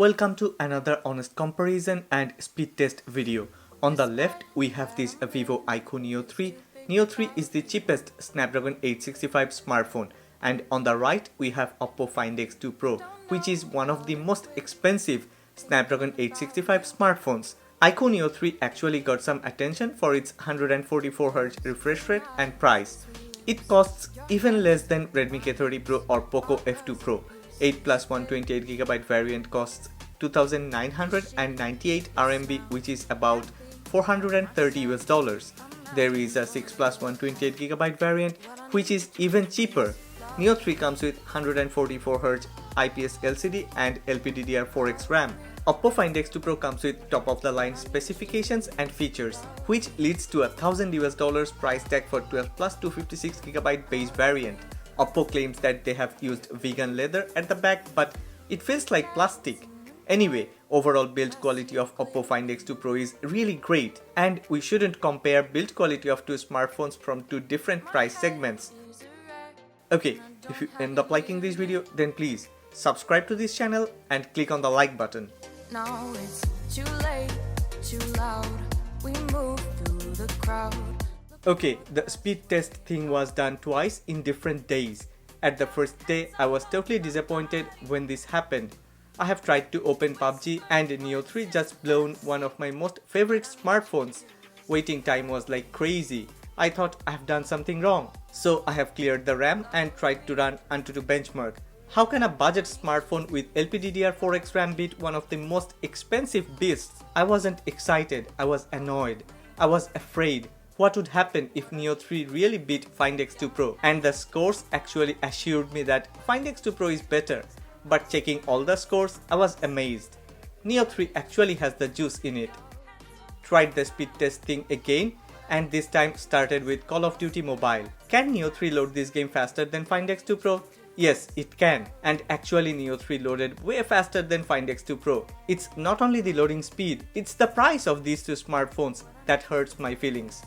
Welcome to another honest comparison and speed test video. On the left we have this Vivo Iqoo Neo 3. Neo 3 is the cheapest Snapdragon 865 smartphone, and on the right we have Oppo Find X2 Pro, which is one of the most expensive Snapdragon 865 smartphones. Iqoo Neo 3 actually got some attention for its 144Hz refresh rate and price. It costs even less than Redmi K30 Pro or Poco F2 Pro. 8 plus 128GB variant costs 2,998 RMB, which is about 430 US dollars. There is a 6 plus 128GB variant, which is even cheaper. Neo 3 comes with 144Hz IPS LCD and LPDDR4X RAM. Oppo Find X2 Pro comes with top-of-the-line specifications and features, which leads to $1,000 US dollars price tag for 12 plus 256GB base variant. Oppo claims that they have used vegan leather at the back, but it feels like plastic. Anyway, overall build quality of Oppo Find X2 Pro is really great, and we shouldn't compare build quality of two smartphones from two different price segments. Okay, if you end up liking this video, then please subscribe to this channel and click on the like button. Now it's too late, too loud. We move through the crowd. Okay, the speed test thing was done twice in different days. At the first day, I was totally disappointed when this happened. I have tried to open PUBG and Neo 3 just blown one of my most favorite smartphones. Waiting time was like crazy. I thought I have done something wrong. So I have cleared the RAM and tried to run Antutu benchmark. How can a budget smartphone with LPDDR4X RAM beat one of the most expensive beasts? I wasn't excited, I was annoyed. I was afraid. What would happen if Neo 3 really beat Find X2 Pro? And the scores actually assured me that Find X2 Pro is better. But checking all the scores, I was amazed. Neo 3 actually has the juice in it. Tried the speed test thing again, and this time started with Call of Duty Mobile. Can Neo 3 load this game faster than Find X2 Pro? Yes, it can. And actually Neo 3 loaded way faster than Find X2 Pro. It's not only the loading speed, it's the price of these two smartphones that hurts my feelings.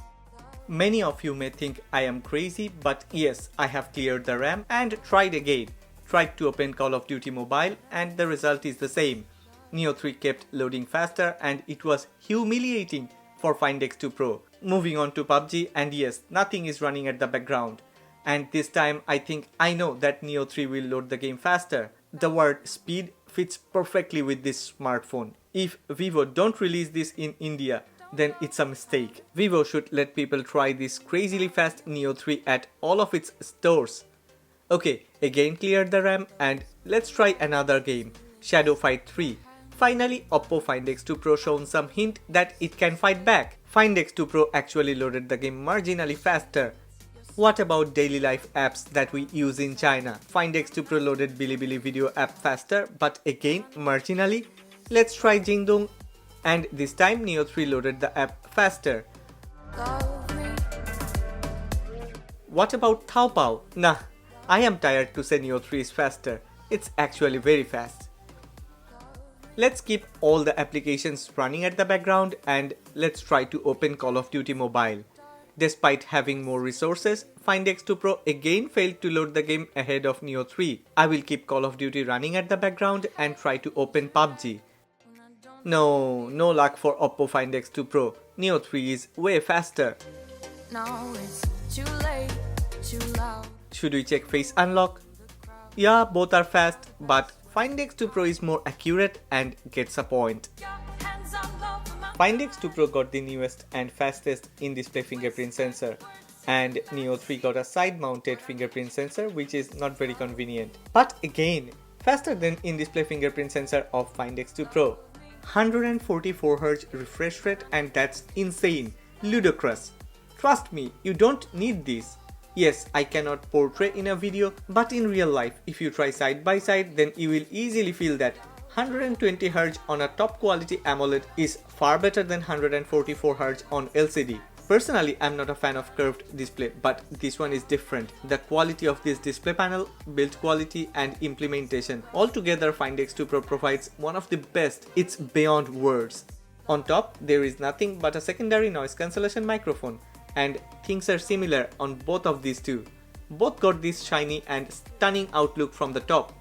Many of you may think I am crazy, but yes, I have cleared the RAM and tried again. Tried to open Call of Duty Mobile and the result is the same. Neo 3 kept loading faster and it was humiliating for Find X2 Pro. Moving on to PUBG, and yes, nothing is running at the background. And this time I think I know that Neo 3 will load the game faster. The word speed fits perfectly with this smartphone. If Vivo don't release this in India, then it's a mistake. Vivo should let people try this crazily fast Neo 3 at all of its stores. Okay, again cleared the RAM and let's try another game, Shadow Fight 3. Finally, Oppo Find X2 Pro shown some hint that it can fight back. Find X2 Pro actually loaded the game marginally faster. What about daily life apps that we use in China? Find X2 Pro loaded Bilibili video app faster, but again marginally. Let's try Jingdong, and this time Neo 3 loaded the app faster. What about Taobao? Nah, I am tired to say Neo 3 is faster. It's actually very fast. Let's keep all the applications running at the background and let's try to open Call of Duty Mobile. Despite having more resources, Find X2 Pro again failed to load the game ahead of Neo 3. I will keep Call of Duty running at the background and try to open PUBG. No luck for Oppo Find X2 Pro. Neo 3 is way faster. Now it's too late, too loud. Should we check Face Unlock? Yeah, both are fast, but Find X2 Pro is more accurate and gets a point. Find X2 Pro got the newest and fastest in-display fingerprint sensor, and Neo 3 got a side-mounted fingerprint sensor, which is not very convenient. But again, faster than in-display fingerprint sensor of Find X2 Pro. 144Hz refresh rate, and that's insane, ludicrous. Trust me, you don't need this. Yes, I cannot portray in a video, but in real life, if you try side by side, then you will easily feel that 120Hz on a top quality AMOLED is far better than 144Hz on LCD. Personally, I'm not a fan of curved display, but this one is different. The quality of this display panel, build quality and implementation, altogether Find X2 Pro provides one of the best. It's beyond words. On top, there is nothing but a secondary noise cancellation microphone, and things are similar on both of these two. Both got this shiny and stunning outlook from the top.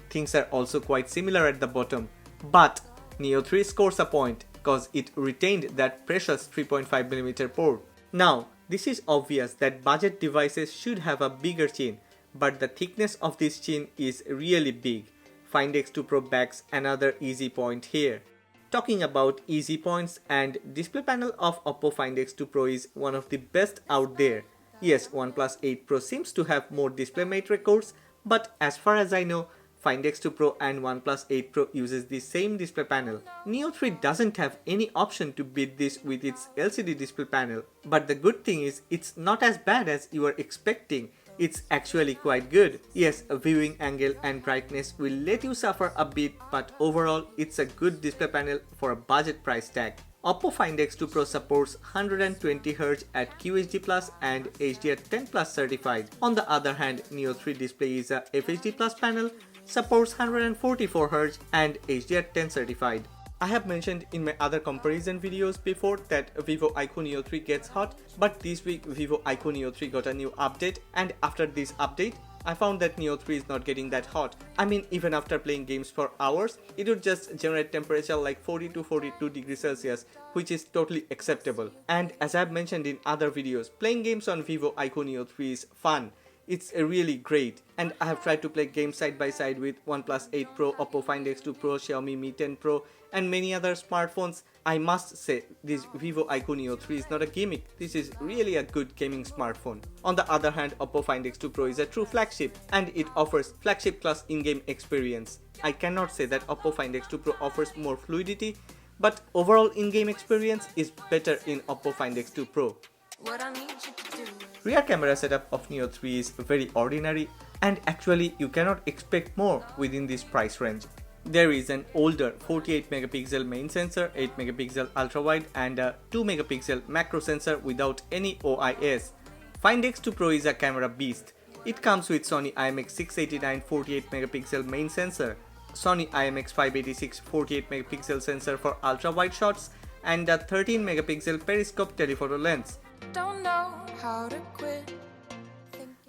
things are also quite similar at the bottom. But Neo 3 scores a point because it retained that precious 3.5mm port. Now, this is obvious that budget devices should have a bigger chin, but the thickness of this chin is really big. Find X2 Pro bags another easy point here. Talking about easy points, and display panel of Oppo Find X2 Pro is one of the best out there. Yes, OnePlus 8 Pro seems to have more DisplayMate records, but as far as I know, Find X2 Pro and OnePlus 8 Pro uses the same display panel. Neo 3 doesn't have any option to beat this with its LCD display panel, but the good thing is it's not as bad as you were expecting. It's actually quite good. Yes, a viewing angle and brightness will let you suffer a bit, but overall it's a good display panel for a budget price tag. Oppo Find X2 Pro supports 120Hz at QHD Plus and HDR10 Plus certified. On the other hand, Neo 3 display is a FHD Plus panel, supports 144Hz and HDR10 certified. I have mentioned in my other comparison videos before that Vivo Iqoo Neo 3 gets hot, but this week Vivo Iqoo Neo 3 got a new update, and after this update, I found that Neo 3 is not getting that hot. I mean, even after playing games for hours, it would just generate temperature like 40 to 42 degrees Celsius, which is totally acceptable. And as I have mentioned in other videos, playing games on Vivo Iqoo Neo 3 is fun. It's really great, and I have tried to play games side by side with OnePlus 8 Pro, Oppo Find X2 Pro, Xiaomi Mi 10 Pro and many other smartphones. I must say, this Vivo Iqoo Neo 3 is not a gimmick, this is really a good gaming smartphone. On the other hand, Oppo Find X2 Pro is a true flagship, and it offers flagship class in-game experience. I cannot say that Oppo Find X2 Pro offers more fluidity, but overall in-game experience is better in Oppo Find X2 Pro. What I need you to do. Rear camera setup of Neo 3 is very ordinary, and actually you cannot expect more within this price range. There is an older 48MP main sensor, 8MP ultra-wide and a 2MP macro sensor without any OIS. Find X2 Pro is a camera beast. It comes with Sony IMX689 48MP main sensor, Sony IMX586 48MP sensor for ultra-wide shots and a 13MP periscope telephoto lens. Don't know how to quit.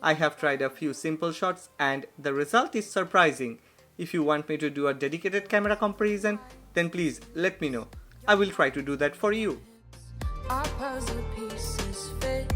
I have tried a few simple shots and the result is surprising. If you want me to do a dedicated camera comparison, then please let me know. I will try to do that for you. Our puzzle pieces fit.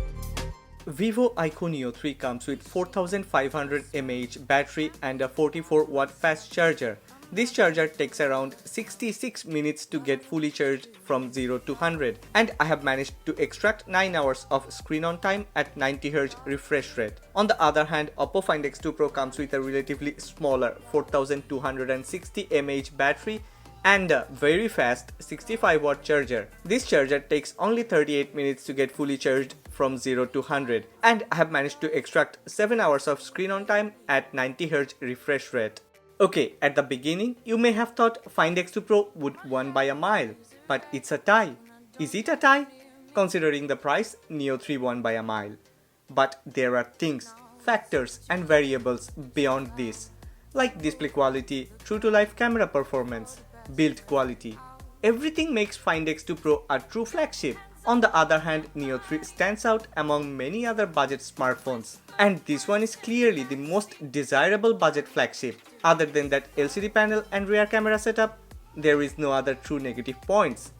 Vivo Iqoo Neo 3 comes with 4500 mAh battery and a 44W fast charger. This charger takes around 66 minutes to get fully charged from 0 to 100, and I have managed to extract 9 hours of screen on time at 90Hz refresh rate. On the other hand, Oppo Find X2 Pro comes with a relatively smaller 4260 mAh battery and a very fast 65W charger. This charger takes only 38 minutes to get fully charged from 0 to 100, and I have managed to extract 7 hours of screen on time at 90Hz refresh rate. Okay, at the beginning, you may have thought Find X2 Pro would win by a mile, but it's a tie. Is it a tie? Considering the price, Neo 3 won by a mile. But there are things, factors and variables beyond this, like display quality, true-to-life camera performance, build quality. Everything makes Find X2 Pro a true flagship. On the other hand, Neo 3 stands out among many other budget smartphones. And this one is clearly the most desirable budget flagship. Other than that LCD panel and rear camera setup, there is no other true negative points.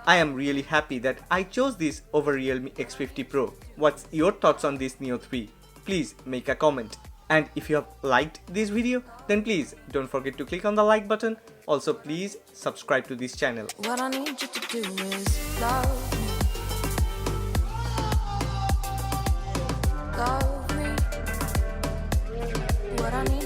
I am really happy that I chose this over Realme X50 Pro. What's your thoughts on this Neo 3? Please make a comment. And if you have liked this video, then please don't forget to click on the like button. Also, please subscribe to this channel. What I need you to do is love me. Love me. What I need